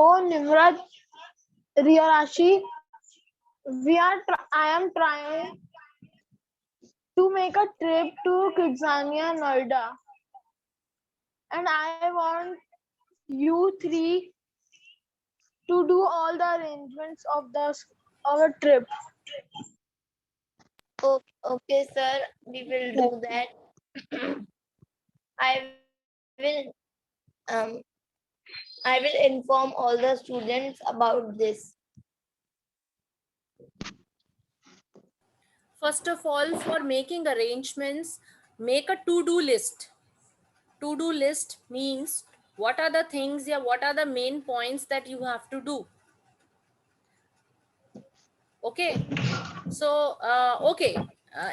Oh, Nimrat, Riyarashi, I am trying to make a trip to Kidzania, Noida, and I want you three to do all the arrangements of our trip. Okay, sir, we will do that. I will um I will inform all the students about this. First of all, for making arrangements, make a to-do list. To-do list means what are the things, yeah, what are the main points that you have to do. Okay. So,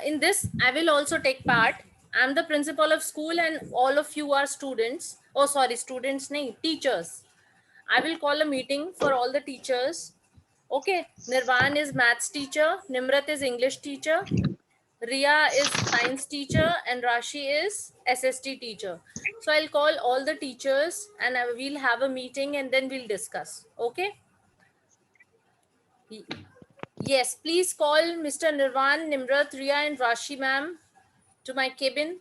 in this, I will also take part. I'm the principal of school and all of you are students. Oh, sorry, students, nahi, teachers. I will call a meeting for all the teachers. Okay, Nirvan is maths teacher, Nimrat is English teacher, Ria is science teacher, and Rashi is SST teacher. So I'll call all the teachers and we'll have a meeting and then we'll discuss. Okay. Yes, please call Mr. Nirvan, Nimrat, Ria, and Rashi ma'am to my cabin.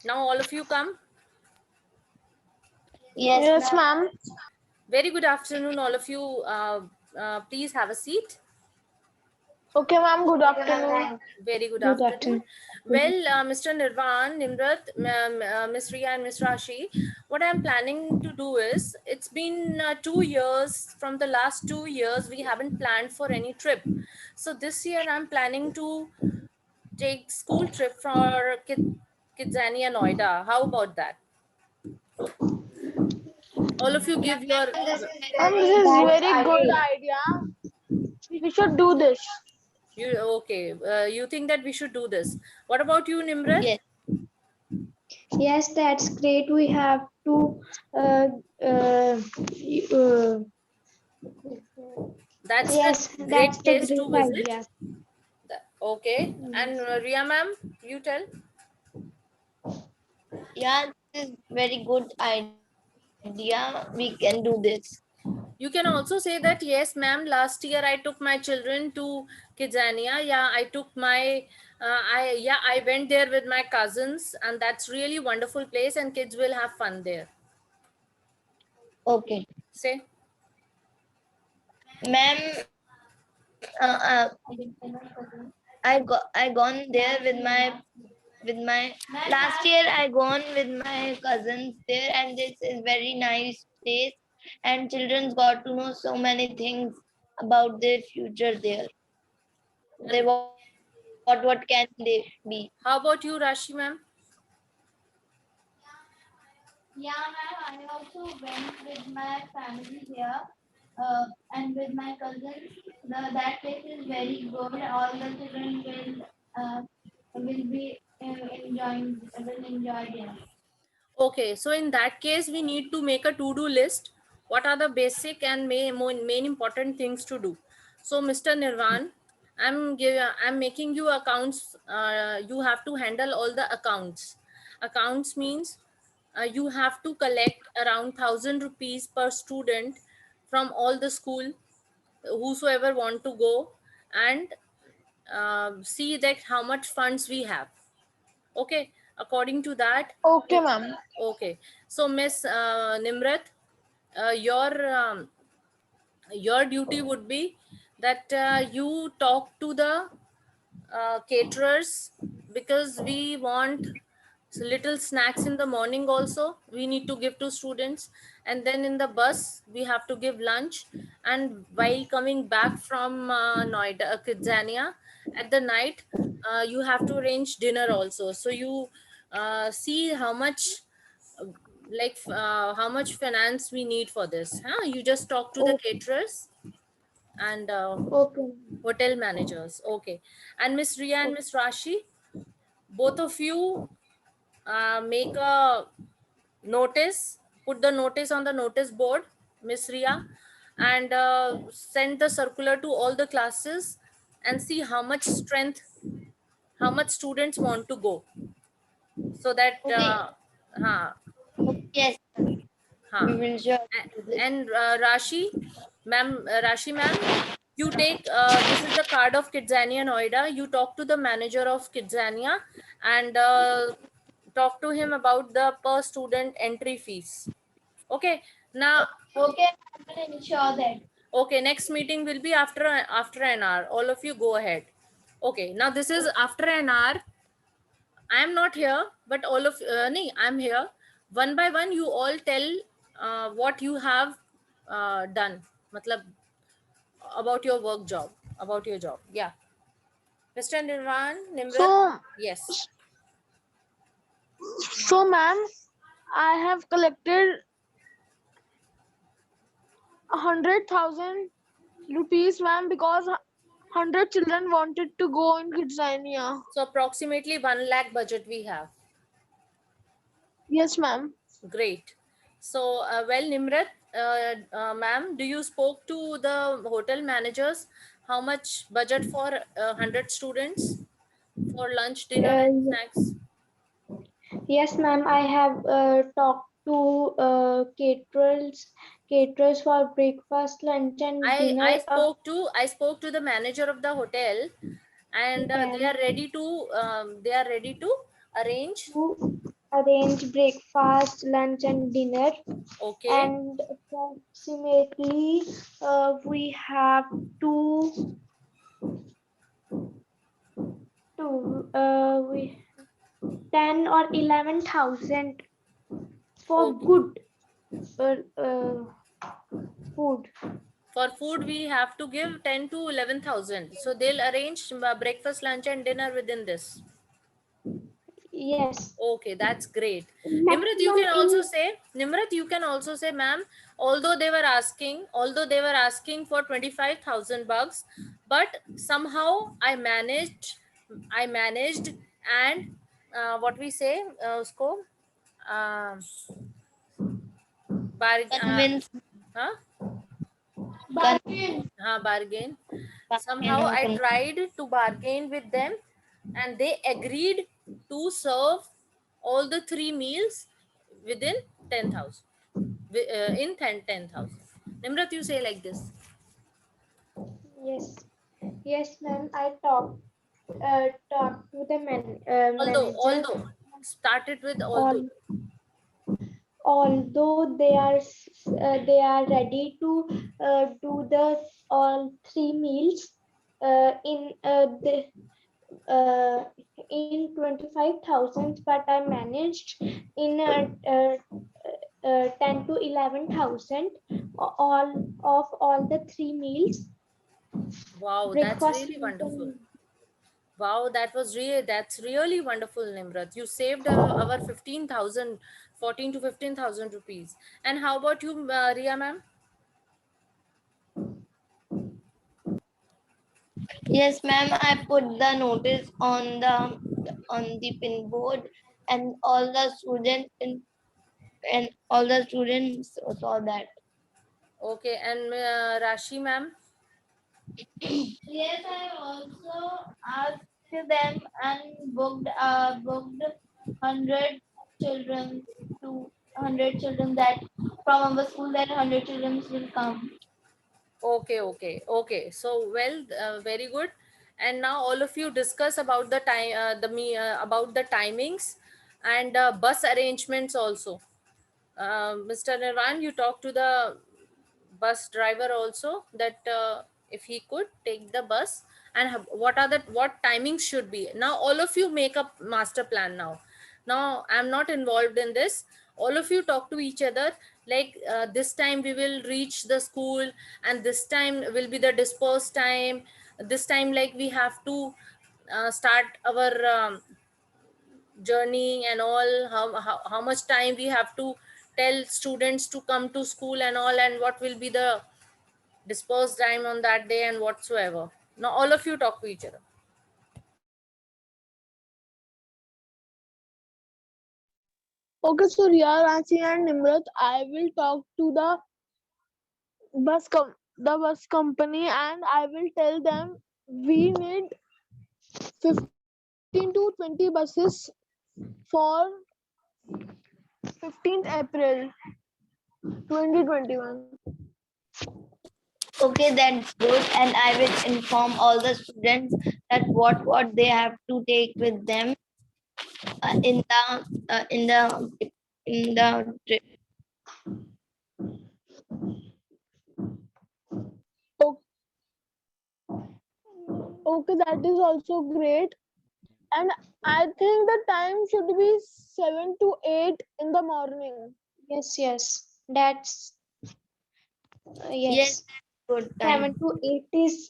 Now all of you come. Yes, ma'am. Very good afternoon, all of you. Please have a seat. Okay, ma'am. Good afternoon. Very good afternoon. Well, Mr. Nirvan, Nimrat, Ms. Ria, and Ms. Rashi, what I'm planning to do is, it's been 2 years. From the last 2 years, we haven't planned for any trip. So this year, I'm planning to take school trip for Kidzania, Noida. How about that? All of you give your... This is very good idea. We should do this. You okay? You think that we should do this? What about you, Nimrat? Yes. Yes, that's great. We have to That's yes, the great that's the place to great visit. idea. Okay, and Ria ma'am, you tell. Yeah, this is very good idea. We can do this. You can also say that yes, ma'am. Last year I took my children to Kidzania. Yeah, I took my. I went there with my cousins, and that's really wonderful place, and kids will have fun there. Okay. Say. Ma'am, I gone there with my last year I gone with my cousins there, and this is very nice place, and children got to know so many things about their future there. They what can they be? How about you, Rashi ma'am? Yeah, ma'am. I also went with my family here and with my cousins. That place is very good. All the children will be will enjoy there. Okay, so in that case, we need to make a to-do list. What are the basic and main important things to do? So, Mr. Nirvan, I'm making you accounts. You have to handle all the accounts. Accounts means you have to collect around 1,000 rupees per student from all the school, whosoever want to go, and see that how much funds we have. Okay, according to that. Okay, ma'am. Okay, so Miss Nimrat, uh, your um, your duty would be that you talk to the caterers, because we want little snacks in the morning also we need to give to students, and then in the bus we have to give lunch, and while coming back from Noida, Kidzania, at the night you have to arrange dinner also. So you see how much how much finance we need for this, huh? You just talk to the caterers and Okay. hotel managers. Okay, and Miss Ria and Miss Rashi, both of you make a notice, put the notice on the notice board, Miss Ria, and send the circular to all the classes and see how much strength, how much students want to go, so that Okay. हाँ Yes, हाँ. we will sure do this. And Rashi ma'am, you take this is the card of Kidzania Noida. You talk to the manager of Kidzania and talk to him about the per student entry fees. Okay. Now, Okay, I will ensure that. okay, next meeting will be after an hour. All of you go ahead. Okay. Now this is after an hour. I am not here, but all of nee, I'm here. One by one, you all tell what you have done. Matlab, about your work job, about your job. Yeah. Mr. Nimrat, So, yes. so ma'am, I have collected 100,000 rupees, ma'am, because 100 children wanted to go in Kidzania. So approximately 1 lakh budget we have. Yes, ma'am. Great. So, well, Nimrat, ma'am, do you spoke to the hotel managers? How much budget for 100 students for lunch, dinner, Uh, and snacks? yes, ma'am. I have talked to caterers for breakfast, lunch, and I dinner. I spoke to I spoke to the manager of the hotel, and they Hotel are ready to arrange. to arrange breakfast, lunch, and dinner. Okay, And approximately, we have we 10 or 11,000 for okay. good food. For food, we have to give 10 to 11,000. So they'll arrange breakfast, lunch, and dinner within this. Yes, Okay, that's great. Nimrat, you maximum can also in say, ma'am, although they were asking for 25,000 bucks, but somehow I managed and what we say, usko, uh, Convince, huh? Bargain. Bargain. Somehow bargain, I tried to bargain with them and they agreed to serve all the three meals within 10,000. In 10,000. Nimrat, you say like this. yes, yes, ma'am. I talked to the manager. Although, started with although. All although they are ready to do the all three meals in uh, in 25,000, but I managed in 10 to 11,000 all the three meals, Wow, that's breakfast, really lunch, wonderful. and Wow, that's really wonderful, Nimrat. You saved our 15,000, 14 to 15,000 rupees. And how about you, Ria ma'am? yes, ma'am. I put the notice on the pin board, and all the students saw that. Okay, and Rashi ma'am? Yes, I also asked them and booked 100 children to 100 children that from our school that 100 children will come. Okay. So, well, very good. And now all of you discuss about the time, about the timings and bus arrangements also. Mr. Nirvan, you talk to the bus driver also that if he could take the bus and what timings should be. Now all of you make a master plan now I'm not involved in this. All of you talk to each other like this time we will reach the school and this time will be the dispersed time. This time like we have to start our journey and all, how much time we have to tell students to come to school and all, and what will be the dispersed time on that day and whatsoever. Now all of you talk to each other. Okay, so Ria, Ranchi, and Nimrat, I will talk to the bus company, and I will tell them we need 15 to 20 buses for 15th April 2021. Okay, that's good. And I will inform all the students that what they have to take with them in the trip. Okay, that is also great. And I think the time should be 7 to 8 in the morning. Yes. That's Yes, yes. good 7 time. to 8 is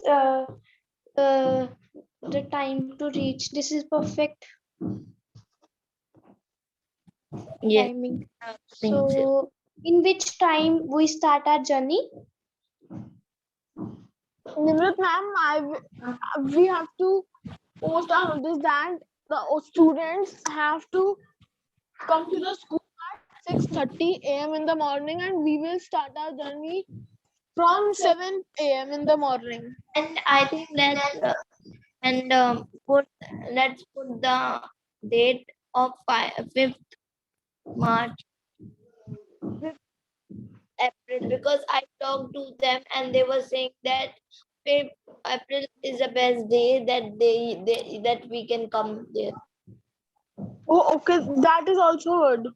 the time to reach. This is perfect Yes, timing. thank you. So, in which time we start our journey? Nimrat ma'am, we have to post our notice that the students have to come to the school at 6:30 a.m. in the morning, and we will start our journey from 7 a.m. in the morning. And I think let's put the date of 5th March, 5th April, because I talked to them and they were saying that 5th April is the best day that that we can come there. Oh, okay, that is also good.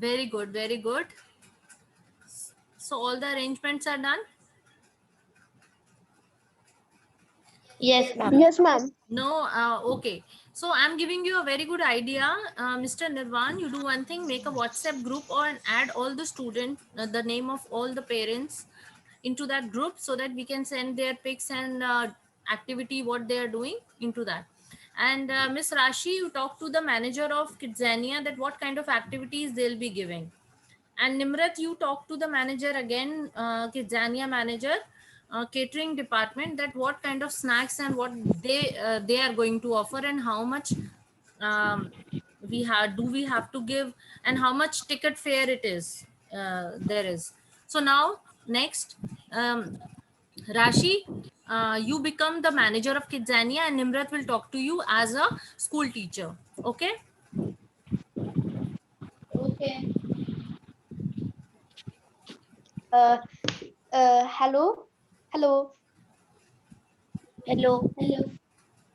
Very good, very good. So all the arrangements are done. Yes, ma'am. Yes, ma'am. No, okay. So I'm giving you a very good idea, Mr. Nirvan. You do one thing: make a WhatsApp group or add all the student, the name of all the parents into that group, so that we can send their pics and activity what they are doing into that. And Miss Rashi, you talk to the manager of Kidzania that what kind of activities they'll be giving. And Nimrat, you talk to the manager again, Kidzania manager, catering department, that what kind of snacks and what they are going to offer, and how much um, we have to give, and how much ticket fare it is there is. So now next, Rashi, you become the manager of Kidzania, and Nimrat will talk to you as a school teacher. Okay. Okay. Uh, Hello. Hello. Hello.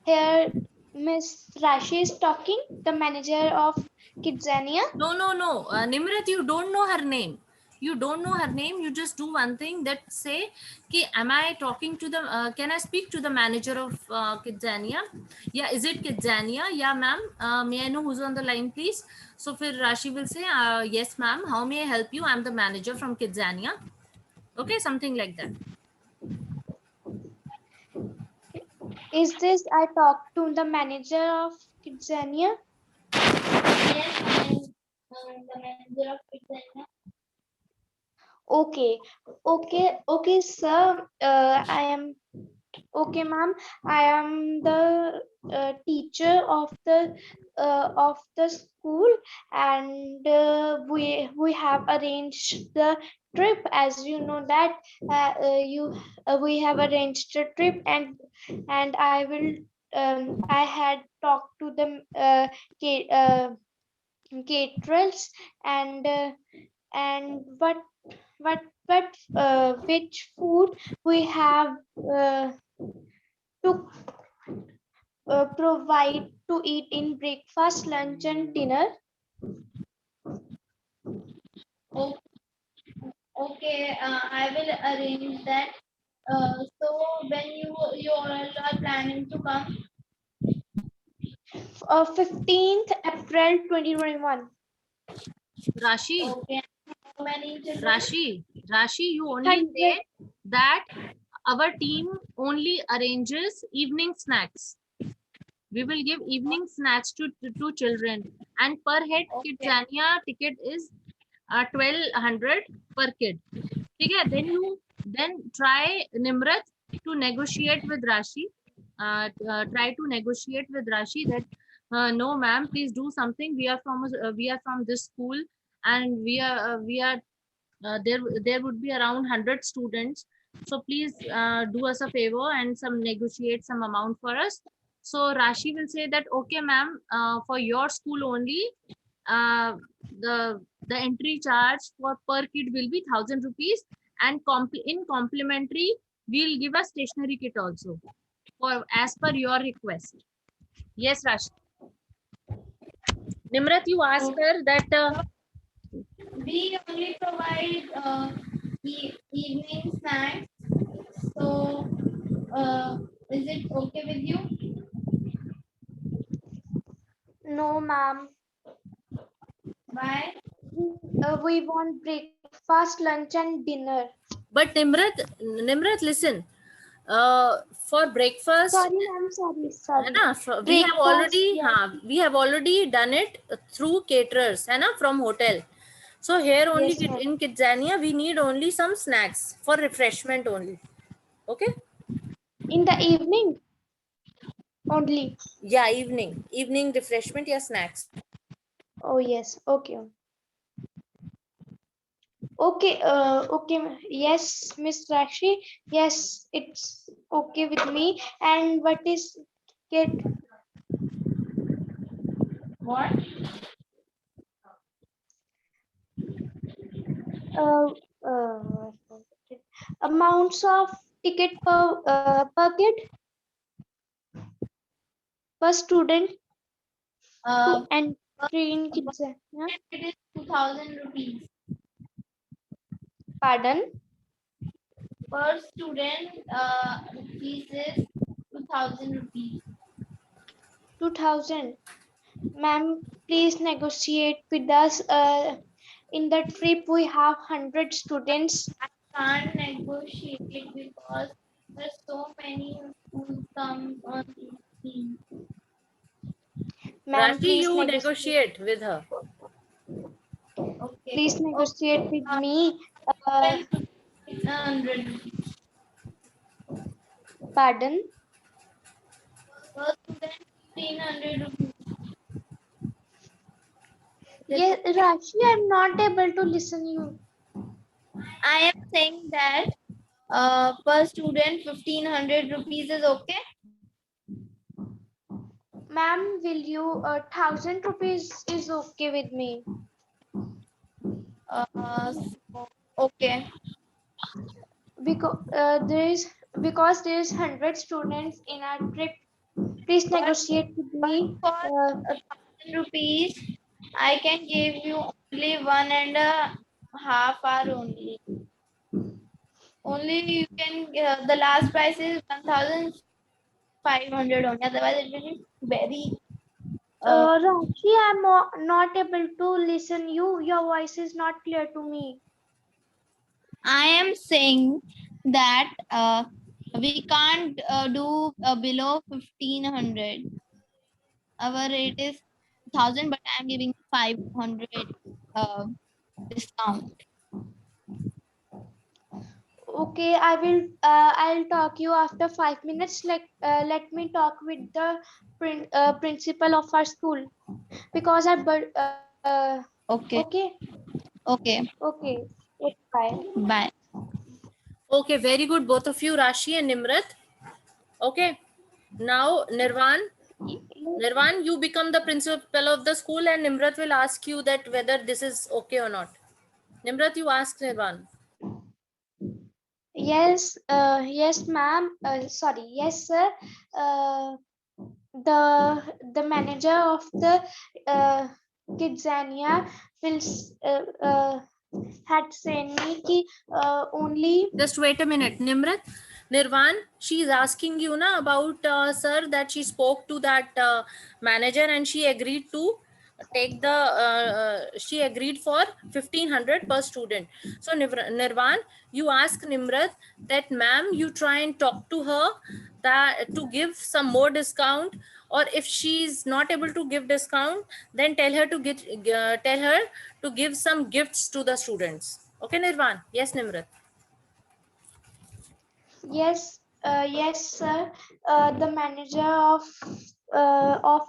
Here, Miss Rashi is talking, the manager of Kidzania. No, no, no. Nimrat, you don't know her name. You don't know her name. You just do one thing, that say, ki, am I talking to the, can I speak to the manager of Kidzania? Yeah, is it Kidzania? Yeah, ma'am. May I know who's on the line, please? So Fir Rashi will say, yes, ma'am. How may I help you? I'm the manager from Kidzania. Okay, something like that. Is this I talked to the manager of Kidzania? Yes, I'm the manager of Kidzania. Okay, sir. I am okay, ma'am. I am the teacher of the school, and we have arranged the trip. As you know that you we have arranged a trip, and I had talked to the caterers, and which food we have to provide to eat in breakfast, lunch, and dinner. Okay, I will arrange that. So when you all are planning to come? 15th April 2021. Rashi, Okay. How many children? Rashi, you only 100. say that our team only arranges evening snacks. We will give evening snacks to children, and per head Kidzania ticket is 1200 per kid. Okay, then try, Nimrat, to negotiate with Rashi. Try to negotiate with Rashi that no, ma'am, please do something. We are from this school, and there would be around 100 students. So please do us a favor and some negotiate some amount for us. So Rashi will say that, okay, ma'am, for your school only, uh, the entry charge for per kid will be 1,000 rupees, and in complimentary we'll give a stationery kit also for as per your request. Yes, Rashi. Nimrat, you ask her that. We only provide evening snacks. So, is it okay with you? No, ma'am. Why? We want breakfast, lunch, and dinner. But Nimrat, listen. For breakfast, Sorry, ma'am. है ना, we have Breakfast, already, yeah. we have already done it through caterers, है ना, from hotel. So here only Yes, ma'am. in Kidzania we need only some snacks for refreshment only. Okay. In the evening only. Yeah, evening refreshment, yeah, snacks. Oh yes. Okay. Okay. Okay. Yes, Miss Rashi. Yes, it's okay with me. And what is kit? What? Uh, uh, Amounts of ticket per kid per student to entry in kids. Yeah? It is 2,000 rupees Pardon? per student. Fees is 2,000 rupees. 2,000. Ma'am, please negotiate with us. In the trip, we have 100 students. Can't negotiate because there's so many who come on this scheme. Ma'am, Rashi, please you negotiate. negotiate with her. Okay. Please negotiate with me. 100 rupees. Pardon? Per student 1,500 rupees. Yes, Rashi, I'm not able to listen you. I am saying that per student 1,500 rupees is okay. Ma'am, will you 1,000 rupees is okay with me Okay. because there is 100 students in our trip. Please negotiate with me. For 1,000 rupees, I can give you only 1.5 hour only. Only you can. The last price is 1,500 only. Otherwise, it will be very. Rashi, I'm not able to listen you. Your voice is not clear to me. I am saying that we can't do below 1,500. Our rate is 1,000, but I am giving 500 discount. Okay, I'll talk you after 5 minutes. Let me talk with the principal of our school because Okay. okay. Okay. Okay. Bye. Bye. Okay, very good, both of you, Rashi and Nimrat. Okay, now Nirvan, you become the principal of the school, and Nimrat will ask you that whether this is okay or not. Nimrat, you ask Nirvan. Yes, yes, ma'am. Sorry, yes, sir. Uh, the manager of the Kidzania will had sent me ki, only. Just wait a minute, Nirvan, she is asking you na about sir, that she spoke to that manager and she agreed to take the she agreed for 1,500 per student. So Nirvan, you ask Nimrat that ma'am, you try and talk to her that to give some more discount, or if she is not able to give discount, then tell her to give some gifts to the students. Okay, Nirvan? Yes, Nimrat. Yes, yes, sir. The manager of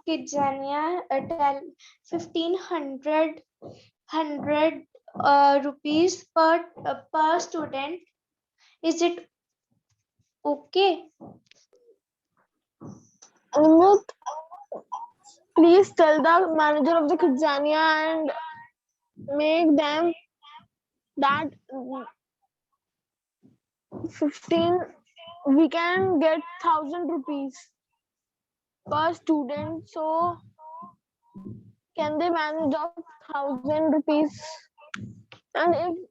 Kidzania tell 1,500 100 rupees per student. Is it okay? Nimrat, please tell the manager of the Kidzania and make them that 15 we can get 1,000 rupees per student. So can they manage of 1,000 rupees? And if